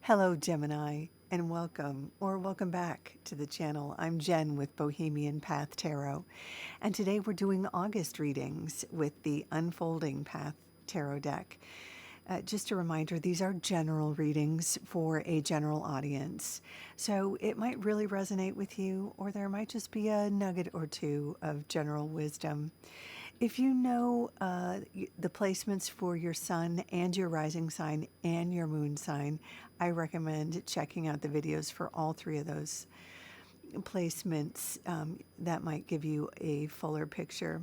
Hello, Gemini, and welcome back to the channel. I'm Jen with Bohemian Path Tarot, and today we're doing August readings with the Unfolding Path Tarot deck. Just a reminder, these are general readings for a general audience, so it might really resonate with you, or there might just be a nugget or two of general wisdom. If you know the placements for your sun and your rising sign and your moon sign, I recommend checking out the videos for all three of those placements. That might give you a fuller picture.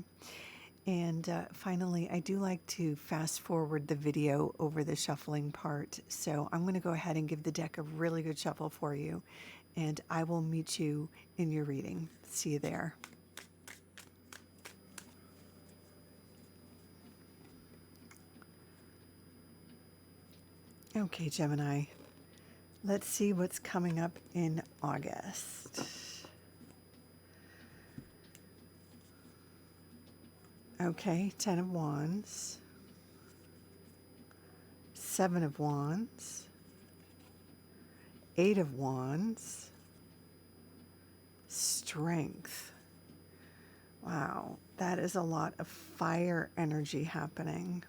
And finally, I do like to fast forward the video over the shuffling part. So I'm going to go ahead and give the deck a really good shuffle for you. And I will meet you in your reading. See you there. Okay, Gemini. Let's see what's coming up in August. Okay, 10 of Wands, 7 of Wands, 8 of Wands, Strength. Wow, that is a lot of fire energy happening.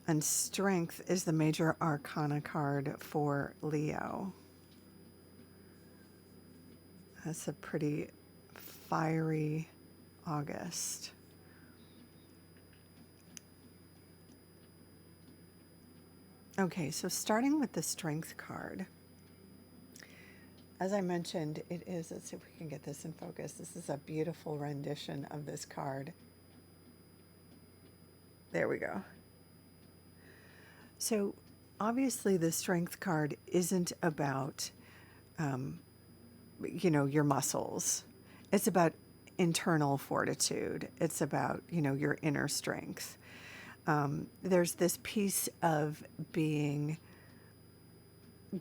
And Strength is the major arcana card for Leo. That's a pretty fiery August. Okay, so starting with the Strength card. As I mentioned, it is, let's see if we can get this in focus. This is a beautiful rendition of this card. There we go. So obviously the Strength card isn't about, your muscles. It's about internal fortitude. It's about, your inner strength. There's this piece of being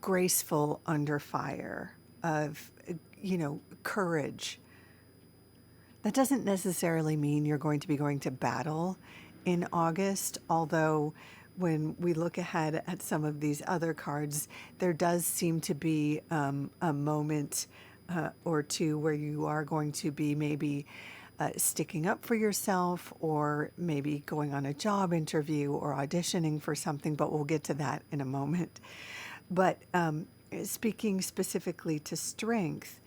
graceful under fire, of, courage. That doesn't necessarily mean you're going to be going to battle in August, although when we look ahead at some of these other cards, there does seem to be a moment or two where you are going to be maybe sticking up for yourself, or maybe going on a job interview or auditioning for something, but we'll get to that in a moment. But speaking specifically to Strength,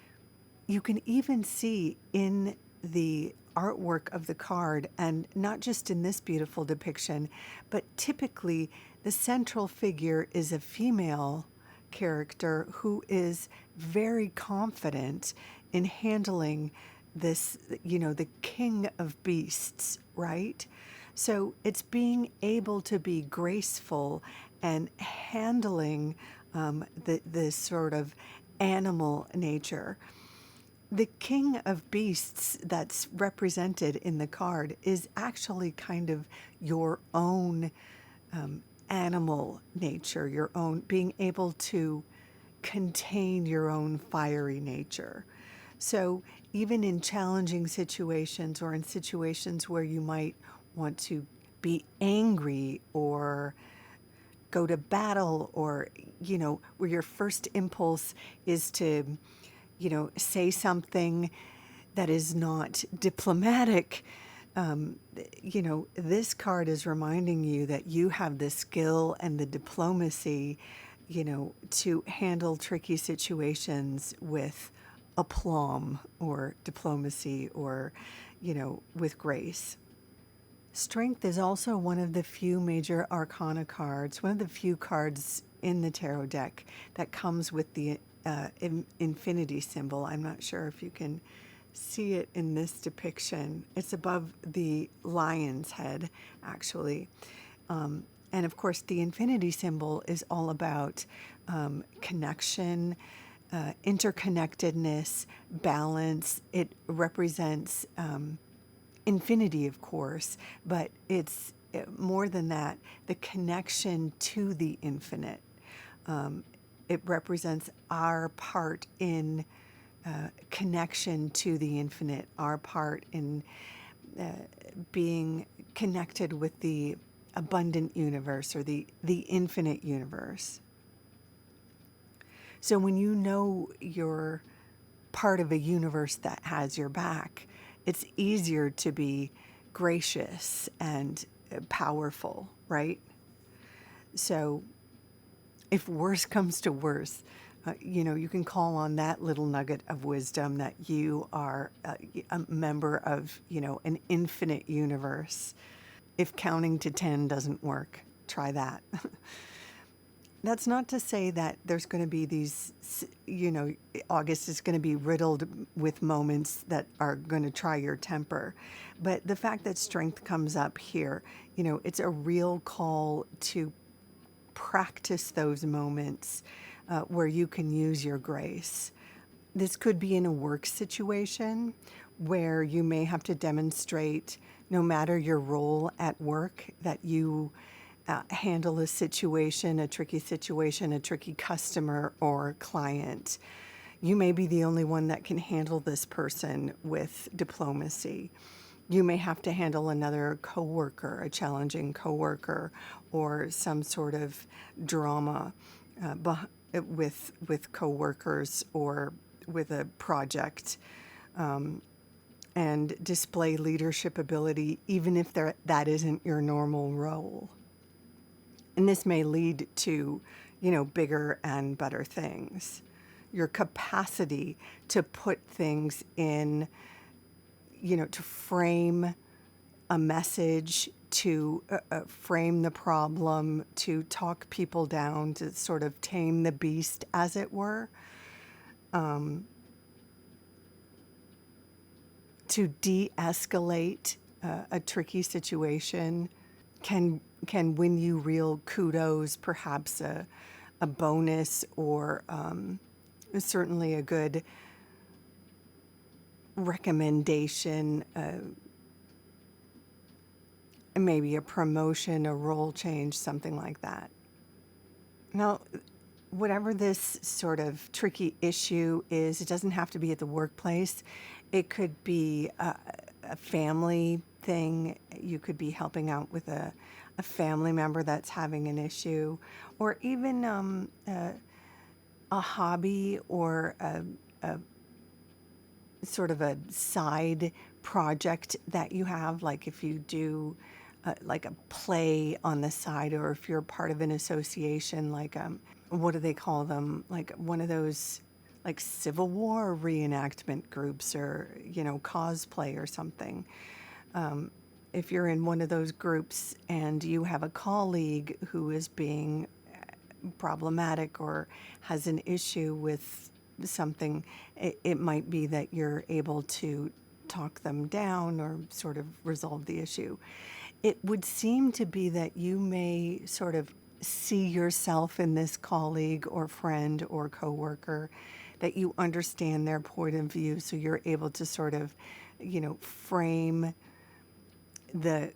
you can even see in the artwork of the card, and not just in this beautiful depiction, but typically the central figure is a female character who is very confident in handling this, the king of beasts, right? So it's being able to be graceful and handling the sort of animal nature. The king of beasts that's represented in the card is actually kind of your own animal nature, your own being able to contain your own fiery nature. So even in challenging situations, or in situations where you might want to be angry or go to battle, or, where your first impulse is to, say something that is not diplomatic, this card is reminding you that you have the skill and the diplomacy, to handle tricky situations with aplomb, or diplomacy, or, with grace. Strength is also one of the few major arcana cards, one of the few cards in the tarot deck that comes with the infinity symbol. I'm not sure if you can see it in this depiction. It's above the lion's head, actually. And of course, the infinity symbol is all about connection, interconnectedness, balance. It represents infinity, of course, but it's more than that, the connection to the infinite. It represents our part in connection to the infinite, our part in being connected with the abundant universe, or the infinite universe. So when you know you're part of a universe that has your back, it's easier to be gracious and powerful, right? So if worse comes to worse, you can call on that little nugget of wisdom that you are a member of, an infinite universe. If counting to 10 doesn't work, try that. That's not to say that there's going to be August is going to be riddled with moments that are going to try your temper. But the fact that strength comes up here, it's a real call to practice those moments where you can use your grace. This could be in a work situation where you may have to demonstrate, no matter your role at work, that you handle a situation, a tricky customer or client. You may be the only one that can handle this person with diplomacy. You may have to handle another coworker, a challenging coworker, or some sort of drama with coworkers or with a project, and display leadership ability, even if that isn't your normal role. And this may lead to, bigger and better things. Your capacity to put things in, to frame a message, to frame the problem, to talk people down, to sort of tame the beast, as it were, to de-escalate a tricky situation can win you real kudos, perhaps a bonus, or certainly a good recommendation, maybe a promotion, a role change, something like that. Now, whatever this sort of tricky issue is, it doesn't have to be at the workplace. It could be a family thing. You could be helping out with a family member that's having an issue, or even a hobby, or a sort of a side project that you have, like if you do like a play on the side, or if you're part of an association, like what do they call them, like one of those like Civil War reenactment groups, or cosplay or something. If you're in one of those groups and you have a colleague who is being problematic or has an issue with something, it might be that you're able to talk them down or sort of resolve the issue. It would seem to be that you may sort of see yourself in this colleague or friend or coworker, that you understand their point of view, so you're able to sort of, frame the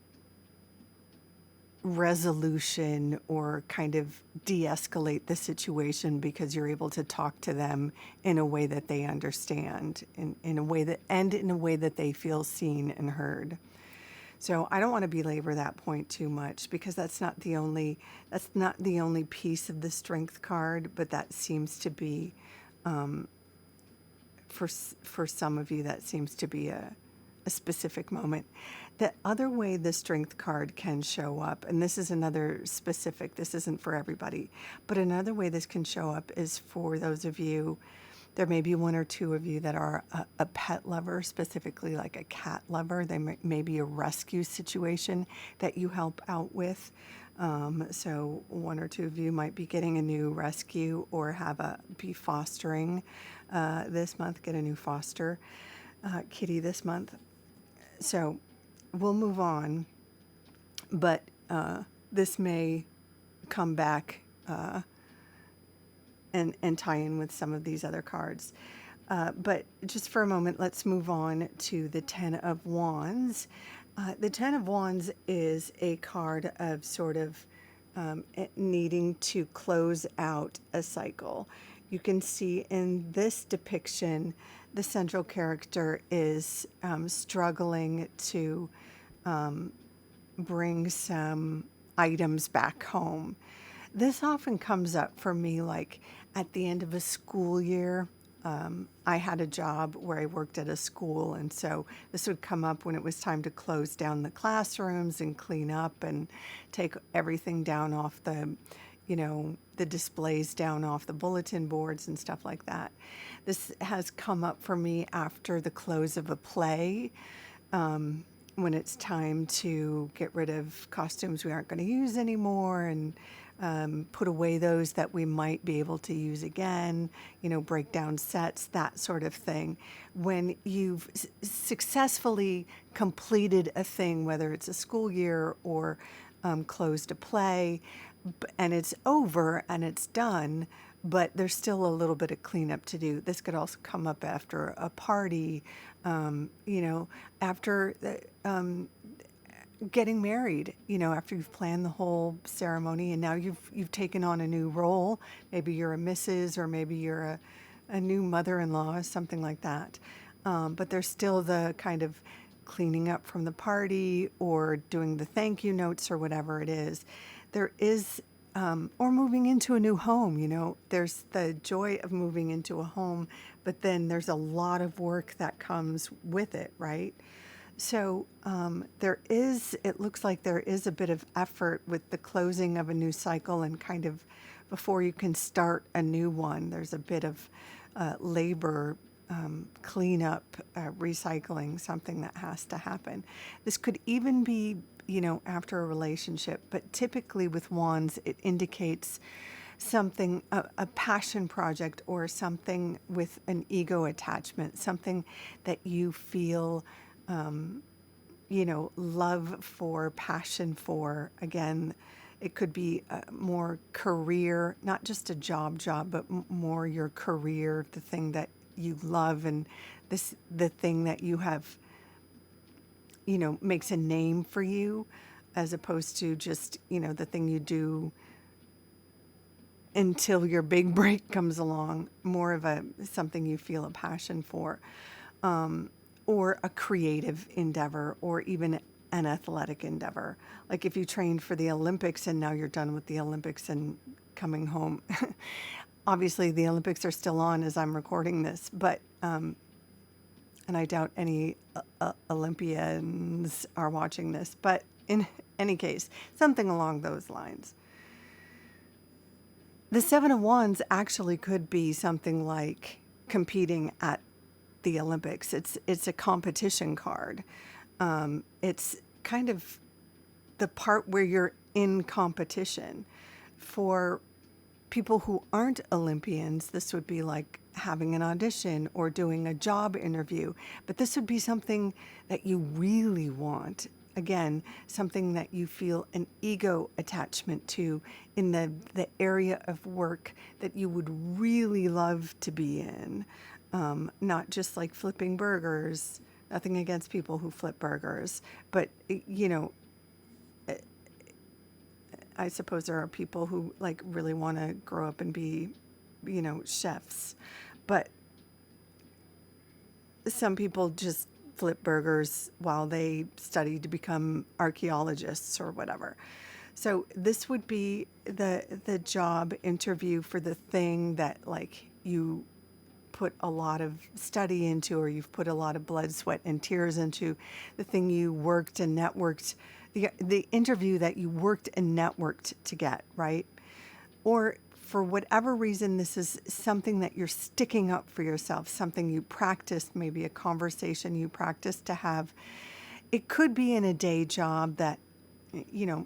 resolution or kind of de-escalate the situation, because you're able to talk to them in a way that they understand, in a way that they feel seen and heard. So I don't want to belabor that point too much, because that's not the only piece of the strength card, but that seems to be for some of you, that seems to be a specific moment. The other way the strength card can show up, and this is another specific, this isn't for everybody, but another way this can show up is for those of you, there may be one or two of you that are a pet lover, specifically like a cat lover. They may be a rescue situation that you help out with. So one or two of you might be getting a new rescue, or be fostering this month, get a new foster kitty this month. So we'll move on, but this may come back and tie in with some of these other cards. But just for a moment, let's move on to the Ten of Wands. The Ten of Wands is a card of sort of needing to close out a cycle. You can see in this depiction, the central character is struggling to bring some items back home. This often comes up for me, like at the end of a school year. I had a job where I worked at a school, and so this would come up when it was time to close down the classrooms and clean up and take everything down off the displays down off the bulletin boards and stuff like that. This has come up for me after the close of a play, when it's time to get rid of costumes we aren't going to use anymore, and put away those that we might be able to use again, break down sets, that sort of thing. When you've successfully completed a thing, whether it's a school year or closed a play, and it's over and it's done, but there's still a little bit of cleanup to do. This could also come up after a party, after getting married, after you've planned the whole ceremony and now you've taken on a new role. Maybe you're a Mrs. or maybe you're a new mother-in-law, something like that. But there's still the kind of cleaning up from the party or doing the thank you notes or whatever it is. There is, or moving into a new home, there's the joy of moving into a home, but then there's a lot of work that comes with it, right? So it looks like there is a bit of effort with the closing of a new cycle, and kind of before you can start a new one, there's a bit of labor, cleanup, recycling, something that has to happen. This could even be, after a relationship, but typically with wands, it indicates something, a passion project or something with an ego attachment, something that you feel love for, passion for. Again, it could be more career, not just a job, but more your career, the thing that you love, and the thing that you have, makes a name for you, as opposed to just, the thing you do until your big break comes along, more of something you feel a passion for. Or a creative endeavor, or even an athletic endeavor. Like if you trained for the Olympics and now you're done with the Olympics and coming home. Obviously, the Olympics are still on as I'm recording this, but, and I doubt any Olympians are watching this, but in any case, something along those lines. The Seven of Wands actually could be something like competing at the Olympics. It's a competition card. It's kind of the part where you're in competition. For people who aren't Olympians, this would be like having an audition or doing a job interview. But this would be something that you really want. Again, something that you feel an ego attachment to, in the area of work that you would really love to be in. Not just like flipping burgers, nothing against people who flip burgers, but I suppose there are people who like really want to grow up and be, chefs, but some people just flip burgers while they study to become archaeologists or whatever. So this would be the job interview for the thing that like you put a lot of study into, or you've put a lot of blood, sweat, and tears into, the thing you worked and networked, the interview that you worked and networked to get, right? Or for whatever reason, this is something that you're sticking up for yourself, something you practiced, maybe a conversation you practiced to have. It could be in a day job that,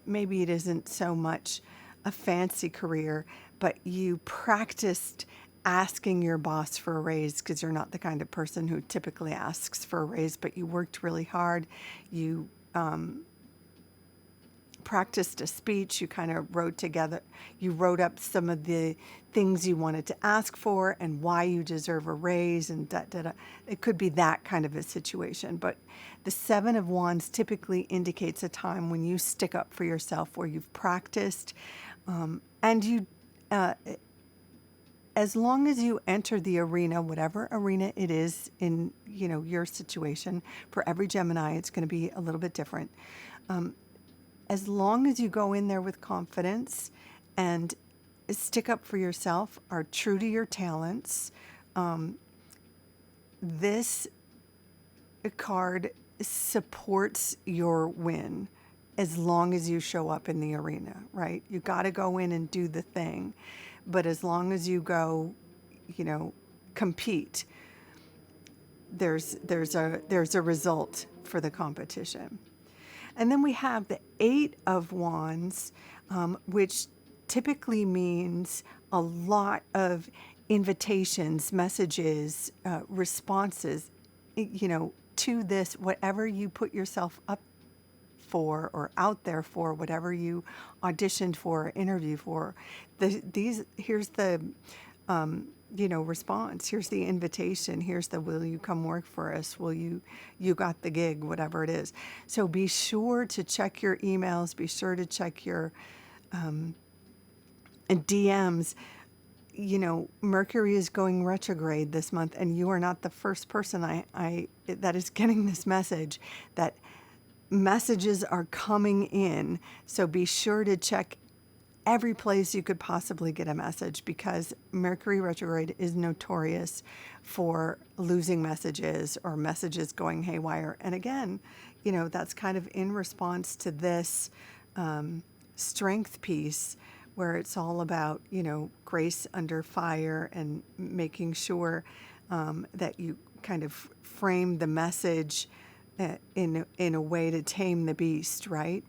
maybe it isn't so much a fancy career, but you practiced asking your boss for a raise, because you're not the kind of person who typically asks for a raise, but you worked really hard. You practiced a speech, you kind of you wrote up some of the things you wanted to ask for and why you deserve a raise, and it could be that kind of a situation. But the Seven of Wands typically indicates a time when you stick up for yourself, where you've practiced, and you, as long as you enter the arena, whatever arena it is in, your situation. For every Gemini, it's going to be a little bit different. As long as you go in there with confidence and stick up for yourself, are true to your talents. This card supports your win as long as you show up in the arena, right? You got to go in and do the thing. But as long as you go, compete, there's a result for the competition. And then we have the Eight of Wands, which typically means a lot of invitations, messages, responses, to this, whatever you put yourself up for or out there for, whatever you auditioned for or interviewed for. Here's the response. Here's the invitation. Here's the, will you come work for us? You got the gig, whatever it is. So be sure to check your emails. Be sure to check your DMs. Mercury is going retrograde this month, and you are not the first person I that is getting this message, that messages are coming in. So be sure to check every place you could possibly get a message, because Mercury retrograde is notorious for losing messages or messages going haywire. And again, that's kind of in response to this strength piece, where it's all about, grace under fire and making sure that you kind of frame the message in a way to tame the beast, right?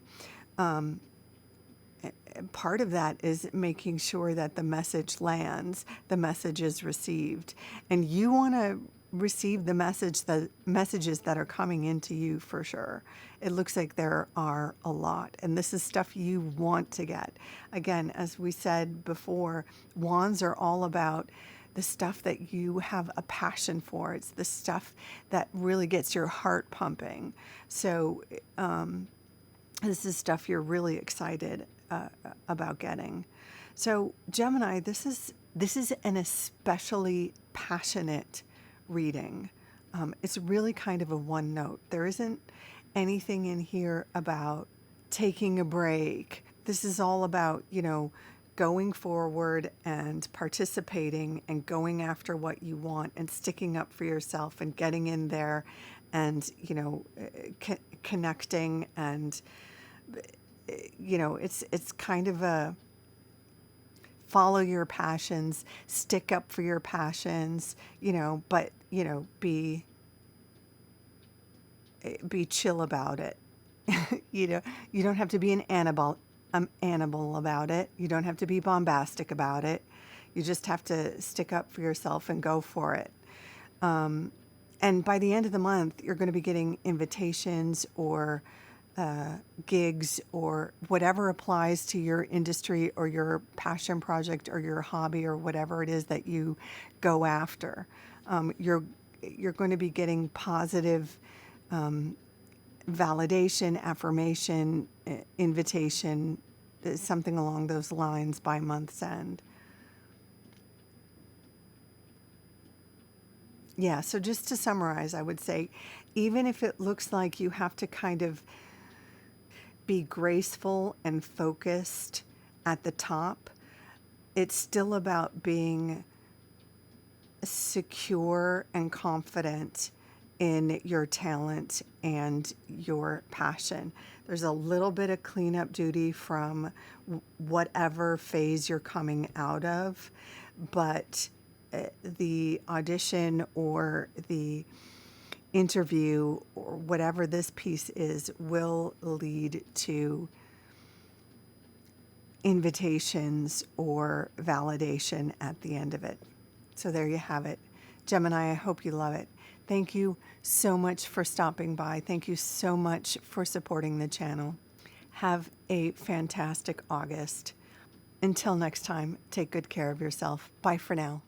Part of that is making sure that the message lands, the message is received. And you want to receive the messages that are coming into you for sure. It looks like there are a lot, and this is stuff you want to get. Again, as we said before, wands are all about the stuff that you have a passion for. It's the stuff that really gets your heart pumping. So this is stuff you're really excited about getting. So Gemini, this is an especially passionate reading. It's really kind of a one note. There isn't anything in here about taking a break. This is all about, going forward and participating and going after what you want and sticking up for yourself and getting in there and, connecting. And, it's kind of a follow your passions, stick up for your passions, but, be chill about it. You don't have to be an animal about it. You don't have to be bombastic about it. You just have to stick up for yourself and go for it. And by the end of the month, you're going to be getting invitations or gigs or whatever applies to your industry or your passion project or your hobby or whatever it is that you go after. You're going to be getting positive validation, affirmation, invitation, something along those lines by month's end. Yeah, so just to summarize, I would say, even if it looks like you have to kind of be graceful and focused at the top, it's still about being secure and confident in your talent and your passion. There's a little bit of cleanup duty from whatever phase you're coming out of, but the audition or the interview or whatever this piece is will lead to invitations or validation at the end of it. So there you have it. Gemini, I hope you love it. Thank you so much for stopping by. Thank you so much for supporting the channel. Have a fantastic August. Until next time, take good care of yourself. Bye for now.